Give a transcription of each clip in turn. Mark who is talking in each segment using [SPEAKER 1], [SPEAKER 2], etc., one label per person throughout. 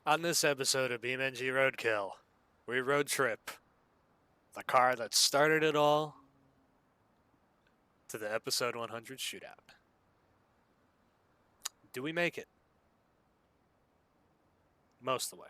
[SPEAKER 1] On this episode of BeamNG Roadkill, we road trip the car that started it all to the episode 100 shootout. Do we make it? Most of the way.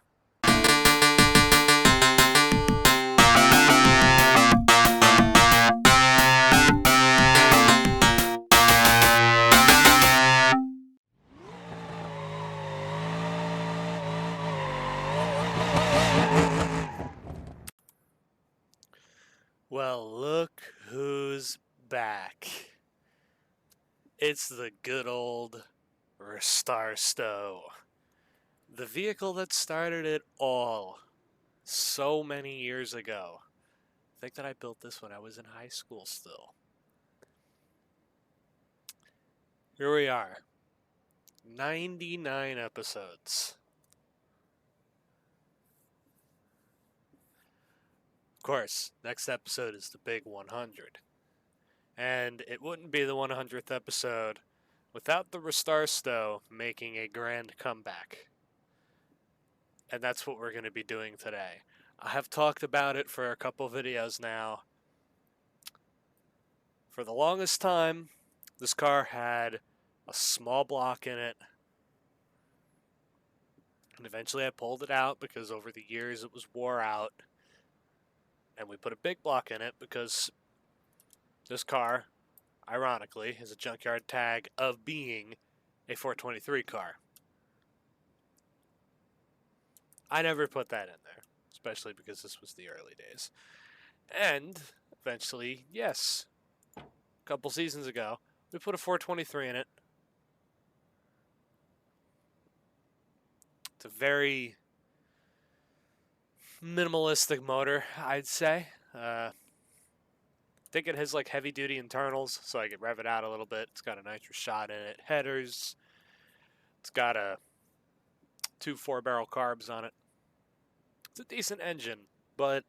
[SPEAKER 1] Well, look who's back. It's the good old Star Stow. The vehicle that started it all so many years ago. I think that I built this when I was in high school still. Here we are. 99 episodes. Of course, next episode is the big 100. And it wouldn't be the 100th episode without the Star Stow making a grand comeback. And that's what we're going to be doing today. I have talked about it for a couple videos now. For the longest time, this car had a small block in it. And eventually I pulled it out because over the years it was wore out. And we put a big block in it because this car, ironically, is a junkyard tag of being a 423 car. I never put that in there, especially because this was the early days. And eventually, yes, a couple seasons ago, we put a 423 in it. It's a very minimalistic motor, I'd say. I think it has like heavy duty internals, so I could rev it out a little bit. It's got a nitrous shot in it, headers. It's got two 4-barrel carbs on it. It's a decent engine, but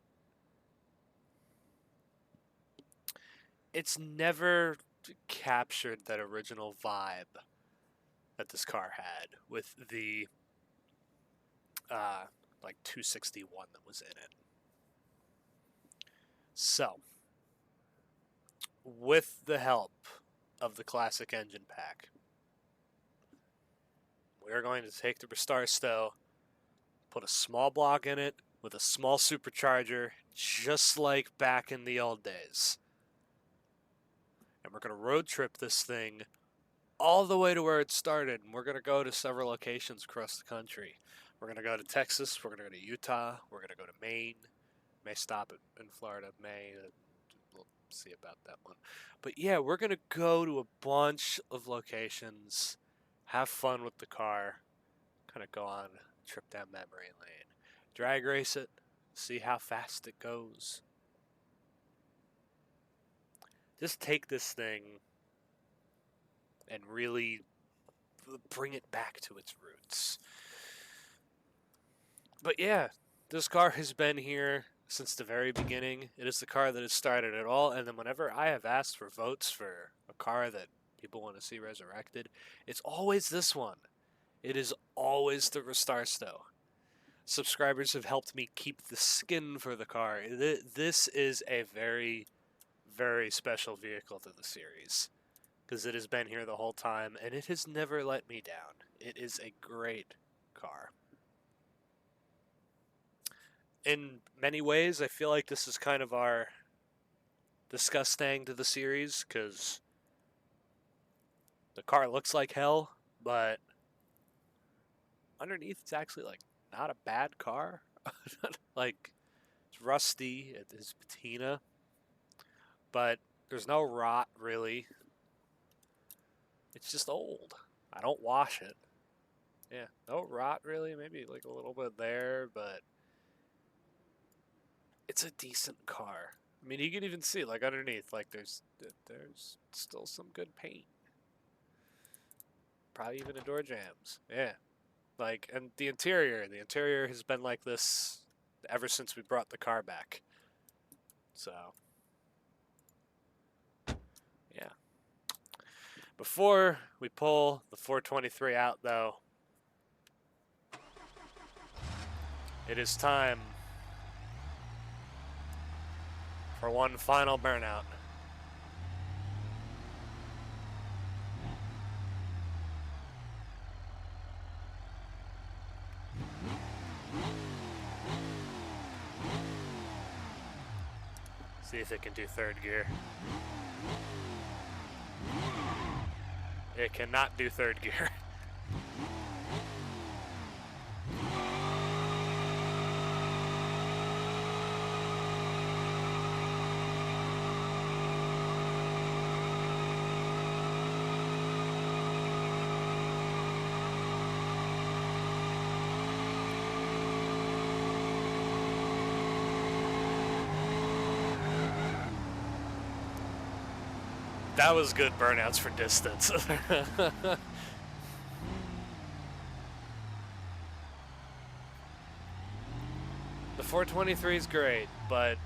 [SPEAKER 1] it's never captured that original vibe that this car had with the like 261 that was in it. So, with the help of the classic engine pack, we are going to take the Star Stow, put a small block in it with a small supercharger, just like back in the old days. And we're going to road trip this thing all the way to where it started. And we're going to go to several locations across the country. We're going to go to Texas. We're going to go to Utah. We're going to go to Maine. May stop in Florida. We'll see about that one. But yeah, we're going to go to a bunch of locations, have fun with the car, kind of go on a trip down memory lane, drag race it, see how fast it goes. Just take this thing and really bring it back to its roots. But yeah, this car has been here since the very beginning. It is the car that has started it all. And then whenever I have asked for votes for a car that people want to see resurrected, it's always this one. It is always the Star Stow. Subscribers have helped me keep the skin for the car. This is a very, very special vehicle to the series because it has been here the whole time and it has never let me down. It is a great car. In many ways, I feel like this is kind of our disgusting to the series because the car looks like hell, but underneath it's actually like not a bad car. Like it's rusty, it is patina, but there's no rot really. It's just old. I don't wash it. Yeah, no rot really, maybe like a little bit there, but it's a decent car. I mean, you can even see like underneath, like there's still some good paint. Probably even the door jambs. Yeah, like and the interior has been like this ever since we brought the car back. So, yeah. Before we pull the 423 out, though, It is time for one final burnout. See if it can do third gear. It cannot do third gear. That was good burnouts for distance. The 423 is great, but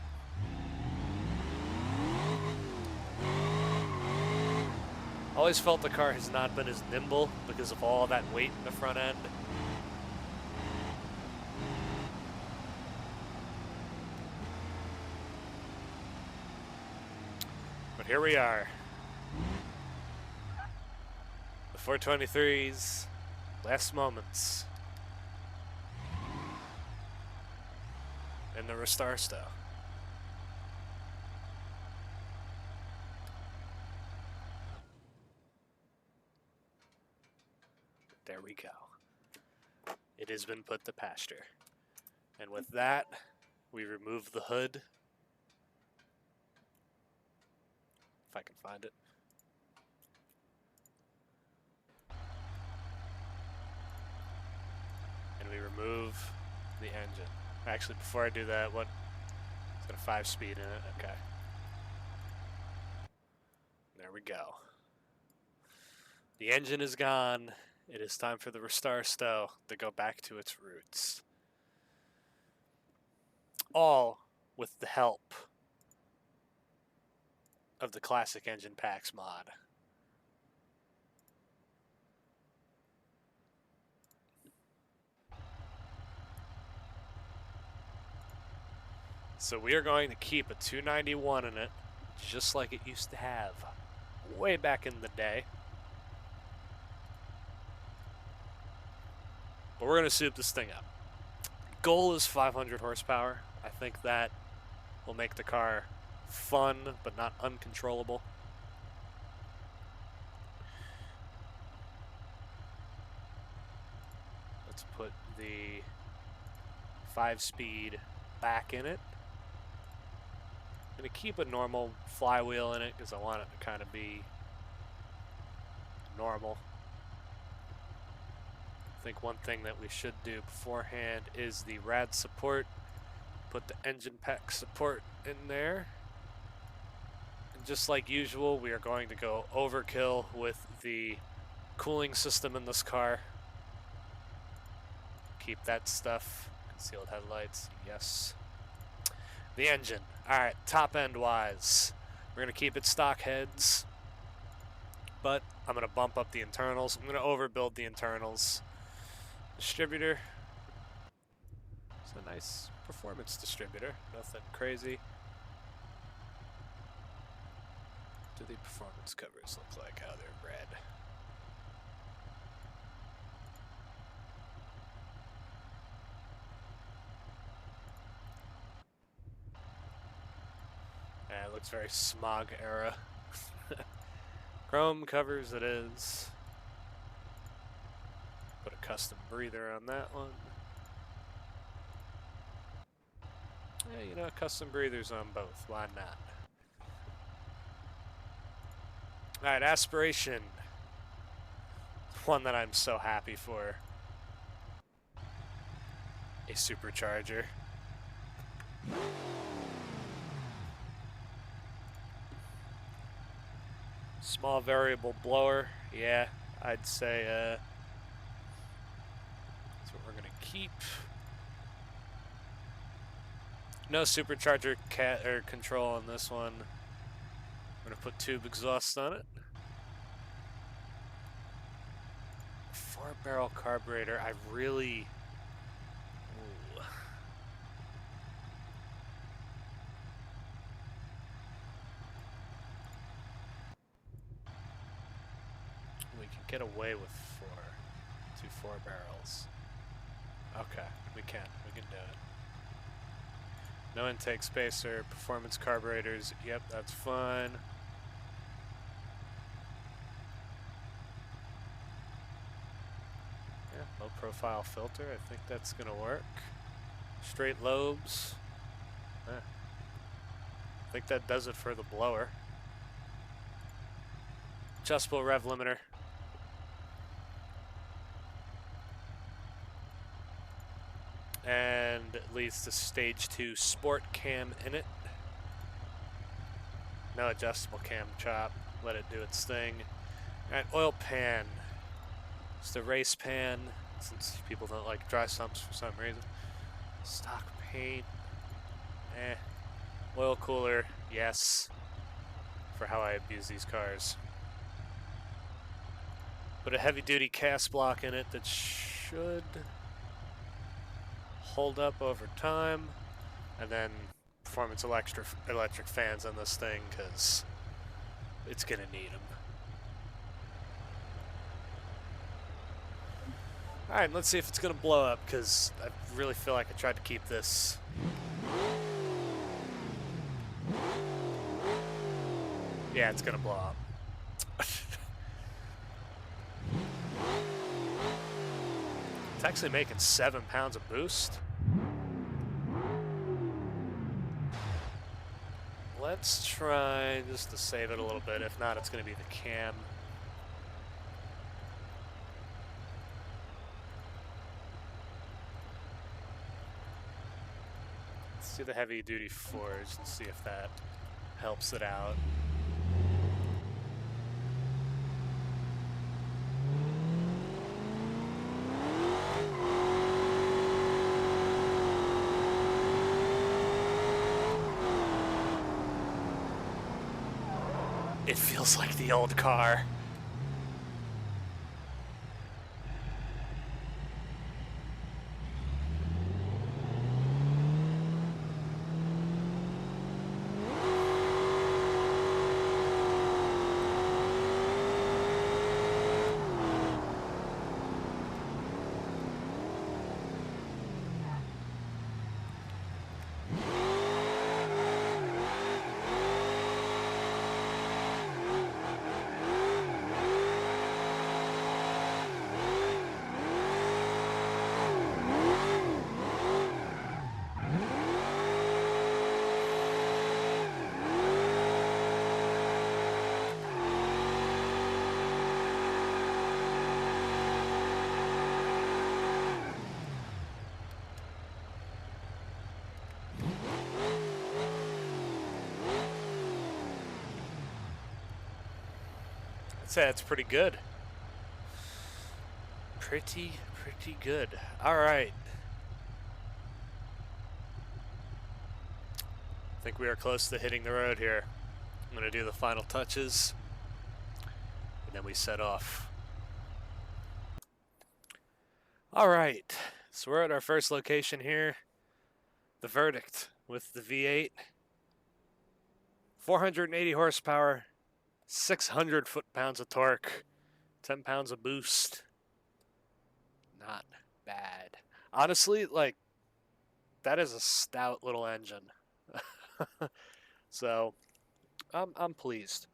[SPEAKER 1] always felt the car has not been as nimble because of all that weight in the front end. But here we are. The 423's last moments in the Restore style. There we go. It has been put to pasture. And with that, we remove the hood. If I can find it. And we remove the engine. Actually, before I do that, it's got a 5-speed in it. Okay. There we go. The engine is gone. It is time for the Restore Stow to go back to its roots. All with the help of the Classic Engine Packs mod. So we are going to keep a 291 in it, just like it used to have way back in the day. But we're going to soup this thing up. Goal is 500 horsepower. I think that will make the car fun, but not uncontrollable. Let's put the 5-speed back in it. I'm going to keep a normal flywheel in it because I want it to kind of be normal. I think one thing that we should do beforehand is the rad support. Put the engine pack support in there. And just like usual, we are going to go overkill with the cooling system in this car. Keep that stuff. Concealed headlights, yes. The engine. Alright, top end wise. We're going to keep it stock heads. But I'm going to bump up the internals. I'm going to overbuild the internals. Distributor. It's a nice performance distributor. Nothing crazy. What do the performance covers look like? How they're red. Yeah, it looks very smog era. Chrome covers it is. Put a custom breather on that one. Yeah, you know, custom breathers on both. Why not? Alright, aspiration. One that I'm so happy for. A supercharger. Small variable blower. Yeah, I'd say that's what we're going to keep. No supercharger control on this one. I'm going to put tube exhaust on it. 4-barrel carburetor. I really... Ooh. get away with 4. 2 4-barrels. Okay, we can do it. No intake spacer, performance carburetors. Yep, that's fine. Yeah, low profile filter. I think that's gonna work. Straight lobes. I think that does it for the blower. Adjustable rev limiter. And it leads to stage 2 sport cam in it. No adjustable cam chop. Let it do its thing. Alright, oil pan. It's the race pan, since people don't like dry sumps for some reason. Stock paint. Oil cooler, yes. For how I abuse these cars. Put a heavy duty cast block in it that should hold up over time. And then performance electric fans on this thing, because it's going to need them. Alright, let's see if it's going to blow up, because I really feel like I tried to keep this. Yeah, it's going to blow up. It's actually making 7 pounds of boost. Let's try just to save it a little bit. If not, it's going to be the cam. Let's do the heavy duty forge and see if that helps it out. It feels like the old car. I'd say that's pretty good. Pretty good. All right. I think we are close to hitting the road here. I'm going to do the final touches, and then we set off. All right. So we're at our first location here. The Verdict with the V8. 480 horsepower. 600 foot-pounds of torque, 10 pounds of boost. Not bad. Honestly, like, that is a stout little engine. So, I'm pleased.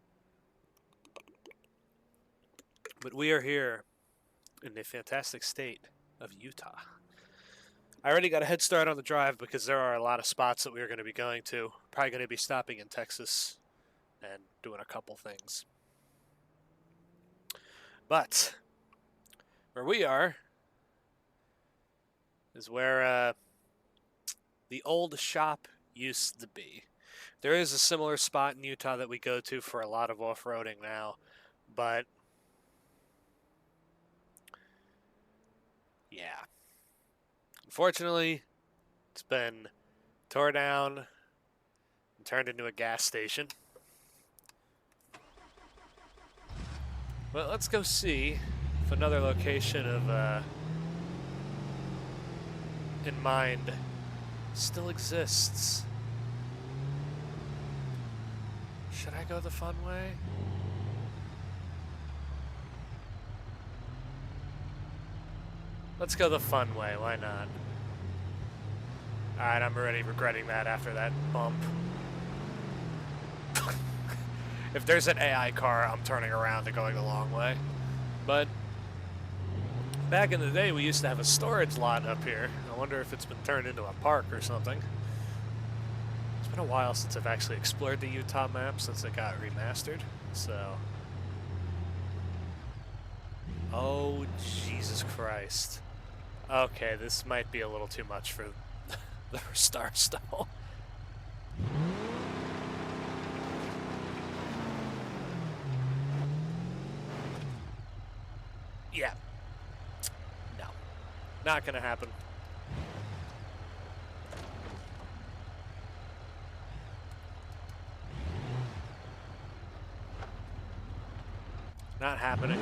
[SPEAKER 1] But we are here in the fantastic state of Utah. I already got a head start on the drive because there are a lot of spots that we are going to be going to. Probably going to be stopping in Texas and doing a couple things. But where we are is where the old shop used to be. There is a similar spot in Utah that we go to for a lot of off-roading now, but yeah. Unfortunately, it's been tore down and turned into a gas station. Well, let's go see if another location of in mind still exists. Should I go the fun way? Let's go the fun way, why not? Alright, I'm already regretting that after that bump. If there's an AI car, I'm turning around and going the long way. But back in the day, we used to have a storage lot up here. I wonder if it's been turned into a park or something. It's been a while since I've actually explored the Utah map since it got remastered, so... Oh, Jesus Christ. Okay, this might be a little too much for the star stall. Yeah. No. Not gonna happen. Not happening.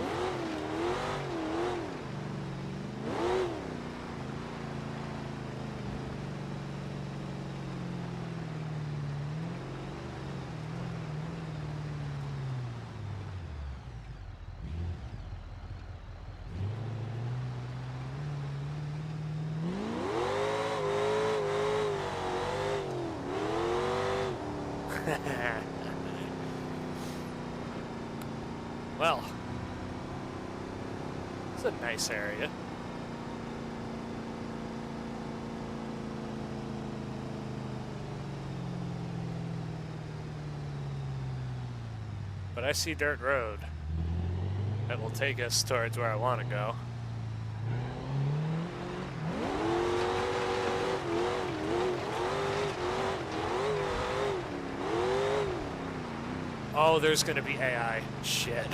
[SPEAKER 1] Well, it's a nice area. But I see dirt road that will take us towards where I want to go. Oh, there's gonna be AI. Shit.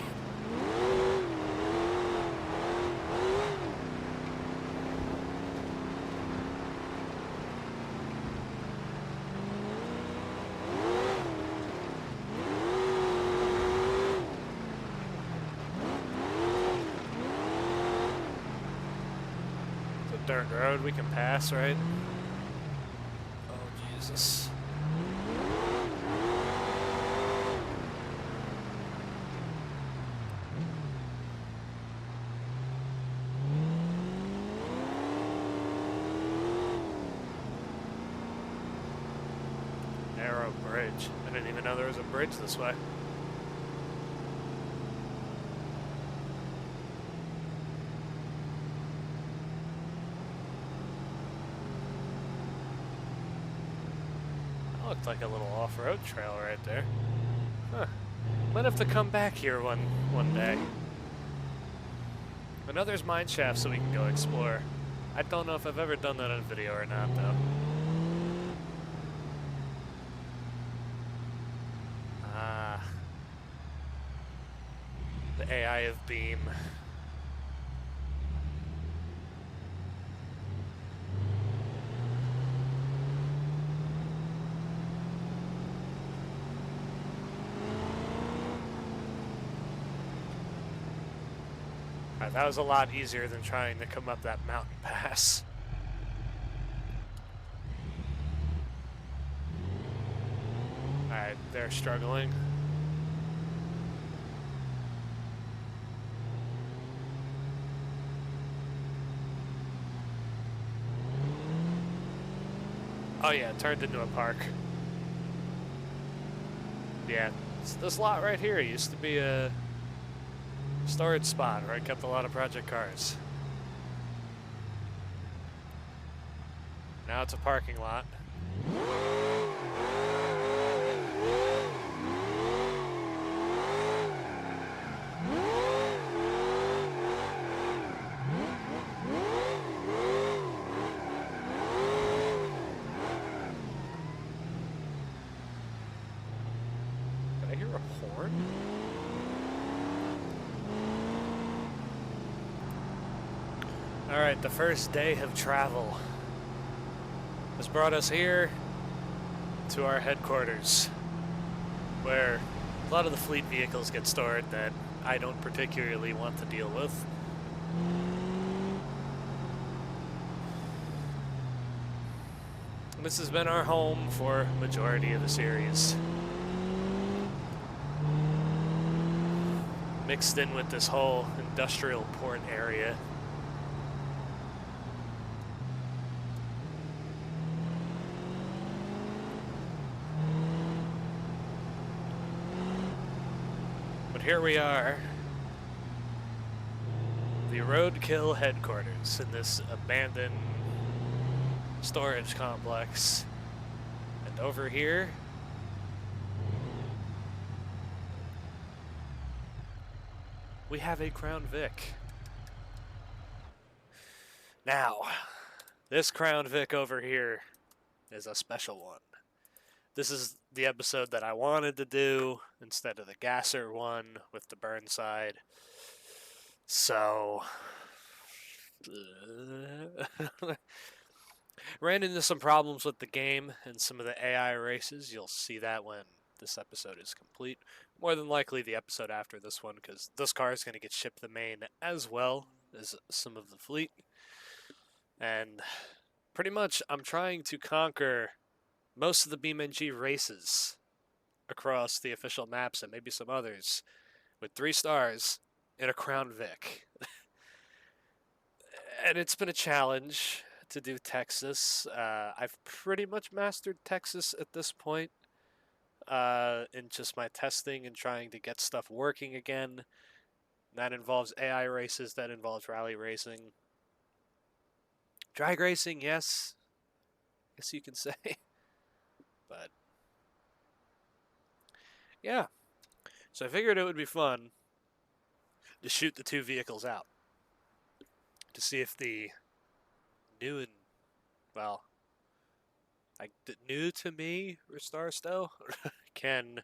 [SPEAKER 1] It's a dirt road we can pass, right? Oh, Jesus. Narrow bridge. I didn't even know there was a bridge this way. That looked like a little off-road trail right there. Huh. Might have to come back here one day. I know there's mine shafts so we can go explore. I don't know if I've ever done that on video or not, though. The AI of Beam. Alright, that was a lot easier than trying to come up that mountain pass. Alright, they're struggling. Oh yeah, it turned into a park. Yeah, this lot right here used to be a storage spot where I kept a lot of project cars. Now it's a parking lot. Did I hear a horn? Alright, the first day of travel has brought us here to our headquarters, where a lot of the fleet vehicles get stored that I don't particularly want to deal with. This has been our home for the majority of the series. Mixed in with this whole industrial port area. here we are, the Roadkill headquarters in this abandoned storage complex. And over here, we have a Crown Vic. Now, this Crown Vic over here is a special one. This is the episode that I wanted to do instead of the Gasser one with the Burnside. So, ran into some problems with the game and some of the AI races. You'll see that when this episode is complete. More than likely the episode after this one, because this car is going to get shipped to Maine as well as some of the fleet. And pretty much I'm trying to conquer most of the BeamNG races across the official maps and maybe some others with 3 stars in a Crown Vic. And it's been a challenge to do Texas. I've pretty much mastered Texas at this point in just my testing and trying to get stuff working again. That involves AI races, that involves rally racing. Drag racing, yes. I guess you can say. But yeah. So I figured it would be fun to shoot the 2 vehicles out. To see if the new and, well, like the new to me Star Stow can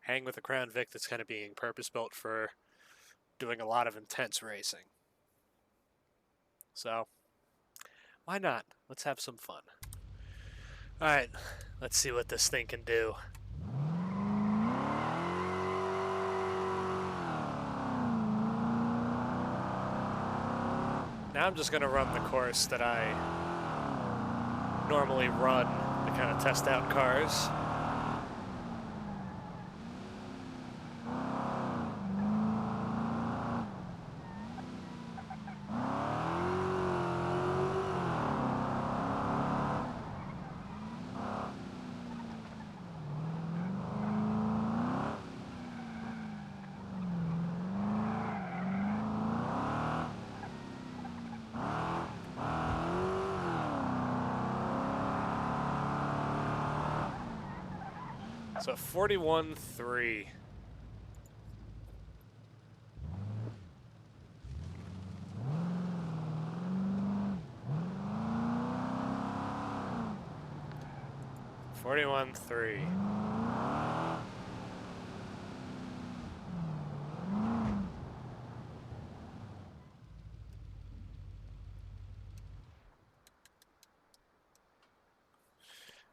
[SPEAKER 1] hang with a Crown Vic that's kind of being purpose built for doing a lot of intense racing. So, why not? Let's have some fun. Alright, let's see what this thing can do. Now I'm just going to run the course that I normally run to kind of test out cars. So 41-3.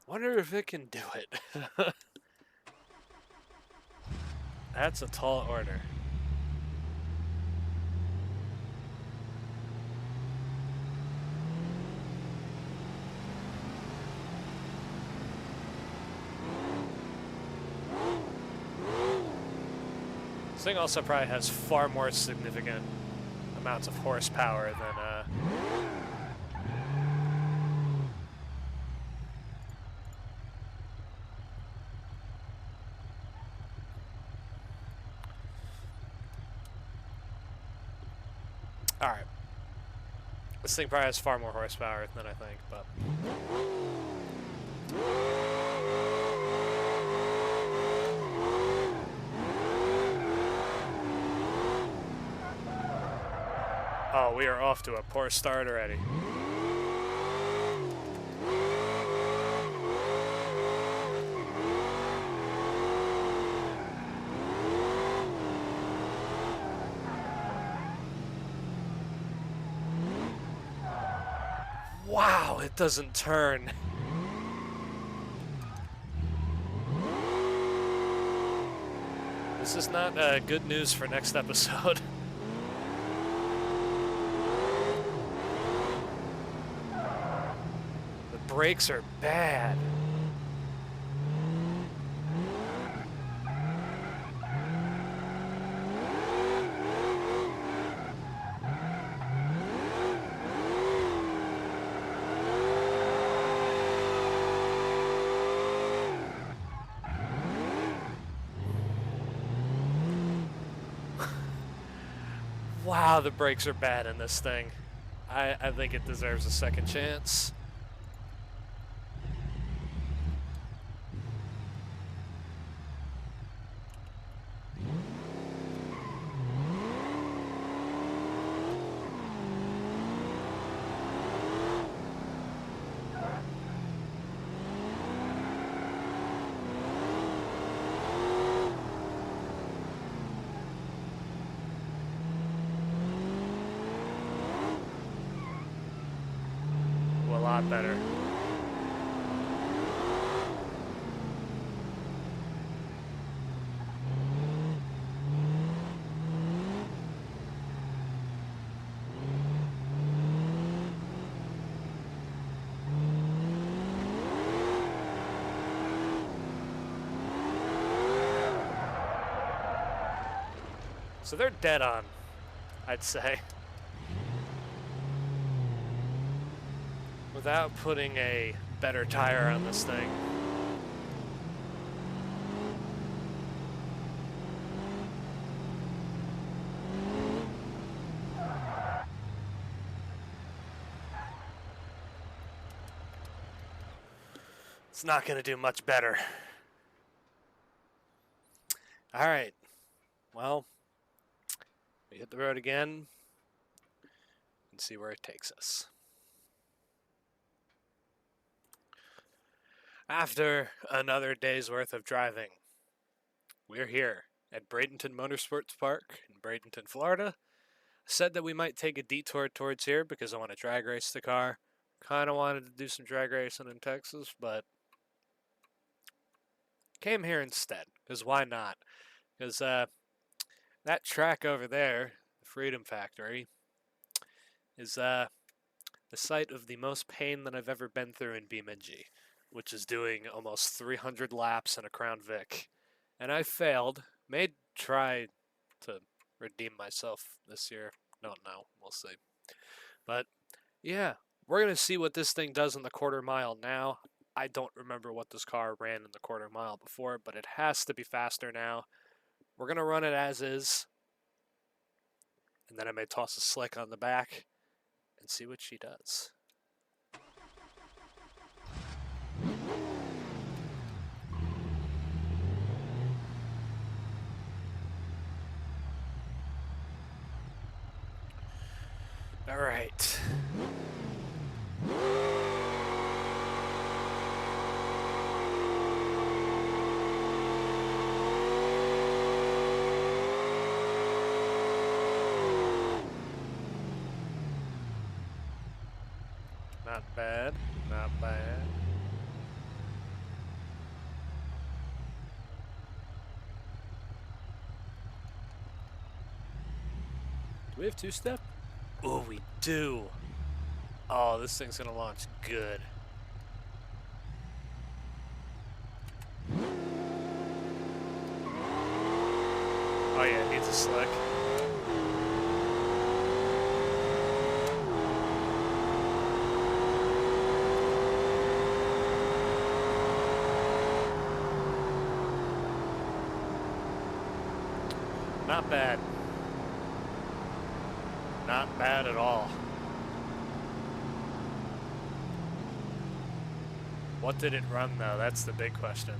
[SPEAKER 1] Wonder if it can do it. That's a tall order. This thing also probably has far more significant amounts of horsepower than Alright. This thing probably has far more horsepower than I think, but... Oh, we are off to a poor start already. Wow, it doesn't turn. This is not good news for next episode. The brakes are bad. Ah, the brakes are bad in this thing. I think it deserves a second chance. A lot better. So they're dead on, I'd say. Without putting a better tire on this thing. It's not going to do much better. All right. Well, we hit the road again and see where it takes us. After another day's worth of driving, we're here at Bradenton Motorsports Park in Bradenton, Florida. I said that we might take a detour towards here because I want to drag race the car. Kind of wanted to do some drag racing in Texas, but came here instead, because why not? Because that track over there, the Freedom Factory, is the site of the most pain that I've ever been through in BeamNG, which is doing almost 300 laps in a Crown Vic. And I failed. May try to redeem myself this year. Don't know. We'll see. But yeah, we're going to see what this thing does in the quarter mile now. I don't remember what this car ran in the quarter mile before, but it has to be faster now. We're going to run it as is. And then I may toss a slick on the back and see what she does. All right. Not bad, not bad. Do we have two-step? Oh, we do. Oh, this thing's gonna launch good. Oh yeah, it needs a slick. Not bad. Not bad at all. What did it run though? That's the big question.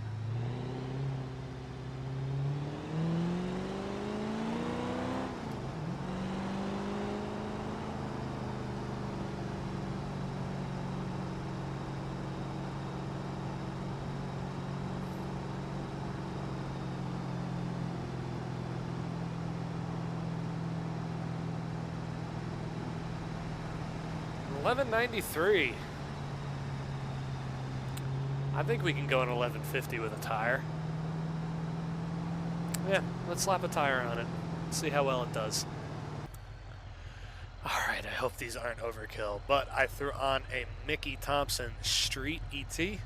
[SPEAKER 1] $11.93. I think we can go in 1150 with a tire. Yeah, let's slap a tire on it. See how well it does. Alright, I hope these aren't overkill, but I threw on a Mickey Thompson Street ET.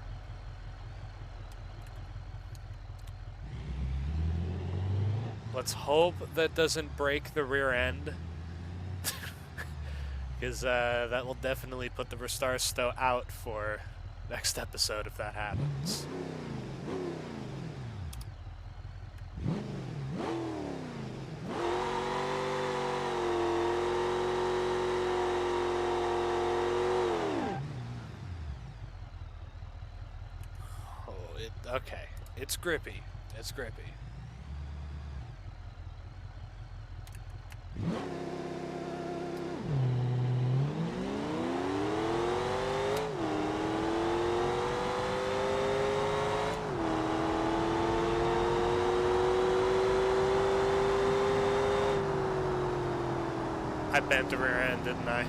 [SPEAKER 1] Let's hope that doesn't break the rear end. Because that will definitely put the Restart Stow out for next episode if that happens. Okay. It's grippy. It's grippy. I bent the rear end, didn't I?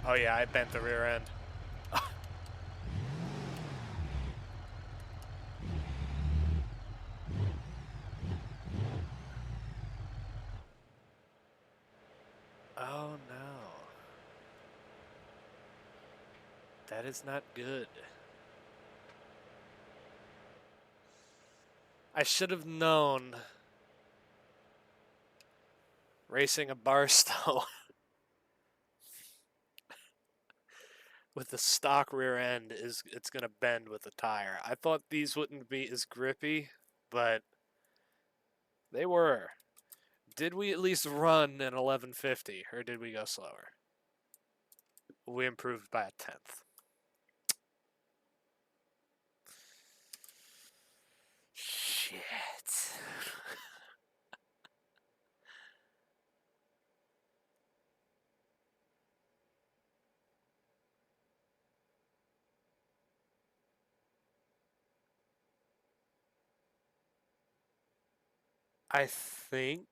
[SPEAKER 1] Oh yeah, I bent the rear end. Oh no. That is not good. I should have known racing a Barstow with the stock rear end it's gonna bend with the tire. I thought these wouldn't be as grippy, but they were. Did we at least run an 1150, or did we go slower? We improved by a tenth. Shit. I think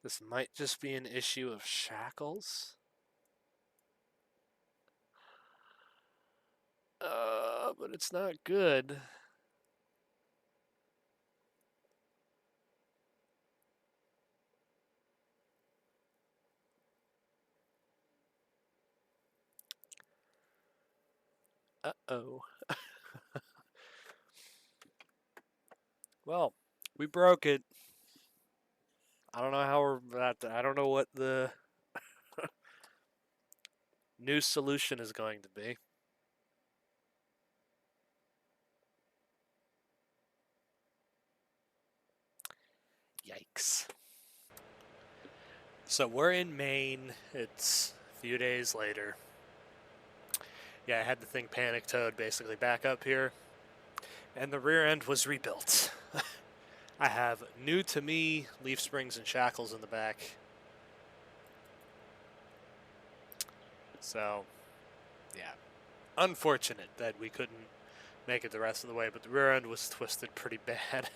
[SPEAKER 1] this might just be an issue of shackles. But it's not good. Uh-oh. Well, we broke it. I don't know how we're about to, I don't know what the new solution is going to be. Yikes. So we're in Maine. It's a few days later. Yeah, I had the thing panic towed basically back up here, and the rear end was rebuilt. I have new to me leaf springs and shackles in the back. So, yeah, unfortunate that we couldn't make it the rest of the way, but the rear end was twisted pretty bad.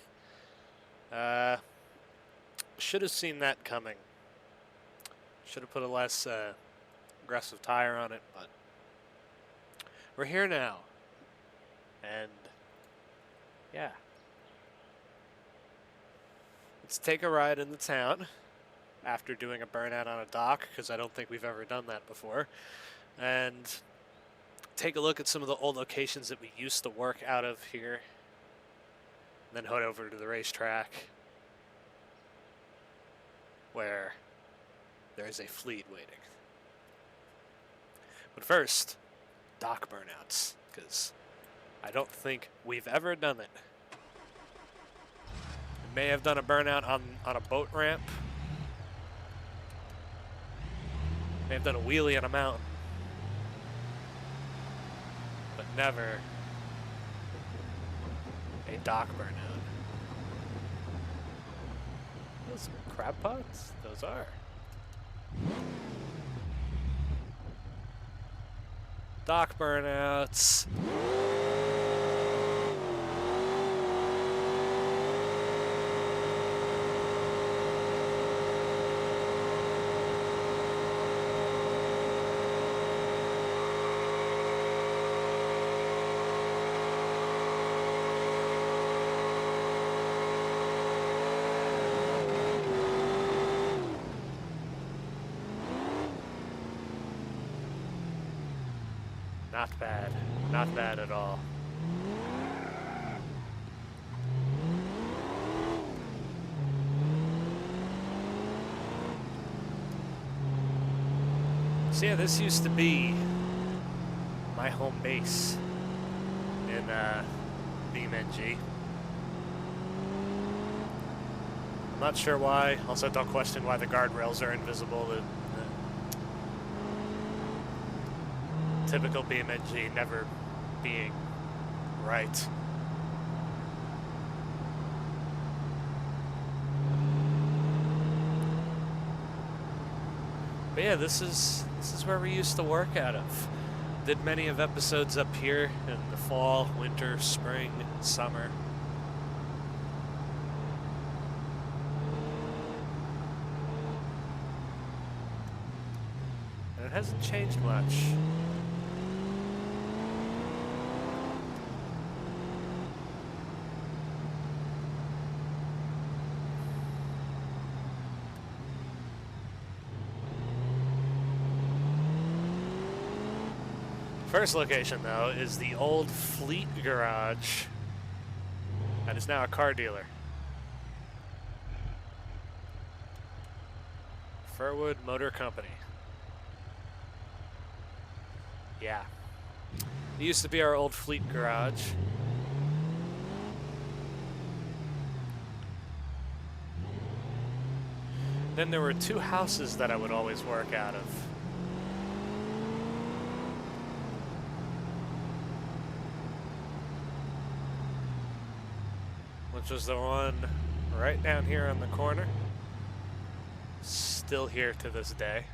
[SPEAKER 1] Should have seen that coming. Should have put a less aggressive tire on it, but we're here now. And yeah. Let's take a ride in the town after doing a burnout on a dock, because I don't think we've ever done that before. And take a look at some of the old locations that we used to work out of here. Then head over to the racetrack, where there is a fleet waiting. But first, dock burnouts, because I don't think we've ever done it. We may have done a burnout on a boat ramp. May have done a wheelie on a mountain. But never a dock burnout. Those crab pots? Those are. Dock burnouts. Not bad. Not bad at all. So yeah, this used to be my home base in BeamNG. I'm not sure why. Also, don't question why the guardrails are invisible. Typical BeamNG never being right. But yeah, this is where we used to work out of. Did many of episodes up here in the fall, winter, spring, summer. And it hasn't changed much. First location, though, is the old Fleet Garage. That is now a car dealer. Furwood Motor Company. Yeah. It used to be our old Fleet Garage. Then there were two houses that I would always work out of. Which was the one right down here on the corner. Still here to this day.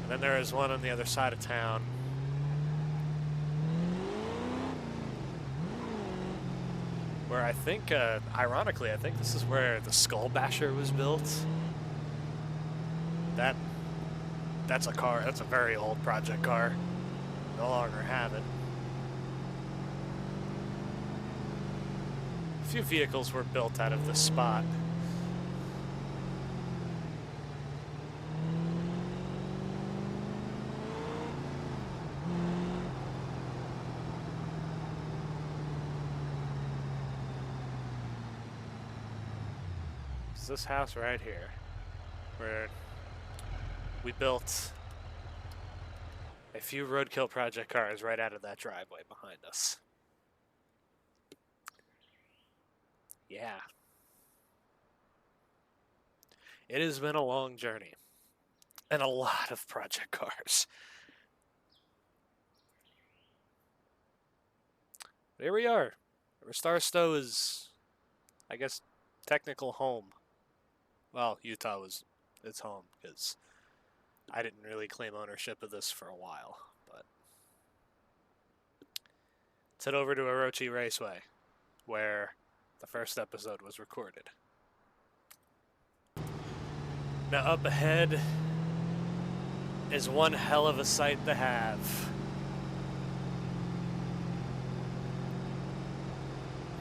[SPEAKER 1] And then there is one on the other side of town. Where I think, ironically, I think this is where the Skull Basher was built. That's a car, that's a very old project car. No longer have it. A few vehicles were built out of this spot. It's this house right here, where we built a few Roadkill project cars right out of that driveway behind us. Yeah. It has been a long journey. And a lot of project cars. But here we are. Star Stowe is, I guess, technical home. Well, Utah was its home, because I didn't really claim ownership of this for a while, but let's head over to Orochi Raceway, where the first episode was recorded. Now up ahead is one hell of a sight to have.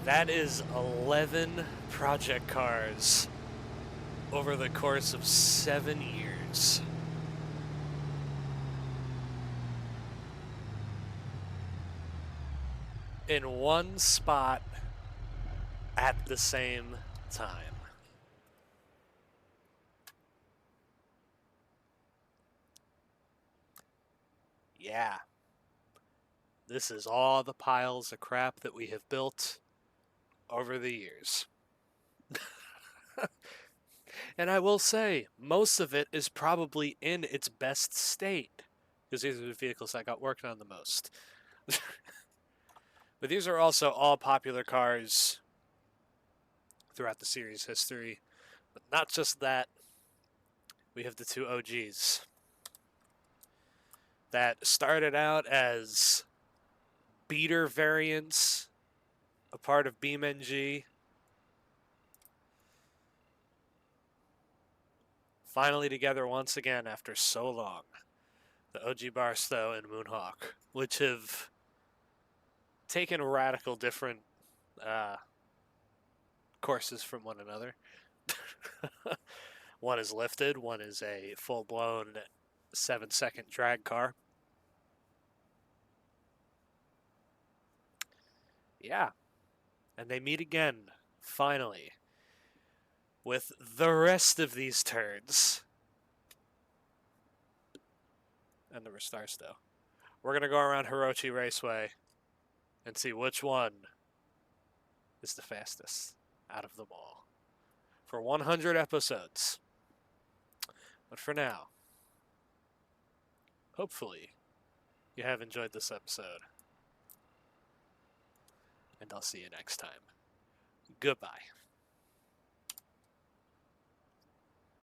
[SPEAKER 1] That is 11 project cars over the course of 7 years. In one spot at the same time. Yeah. This is all the piles of crap that we have built over the years. And I will say, most of it is probably in its best state, because these are the vehicles I got worked on the most. But these are also all popular cars throughout the series history. But not just that, we have the two OGs that started out as beater variants, a part of BeamNG. Finally together once again after so long. The OG Barstow and Moonhawk, which have taken radical different courses from one another. One is lifted, one is a full-blown 7-second drag car. Yeah. And they meet again, finally, with the rest of these turds. And the Star Stowe. We're going to go around Orochi Raceway and see which one is the fastest out of them all. for 100 episodes. But for now, hopefully, you have enjoyed this episode. And I'll see you next time. Goodbye.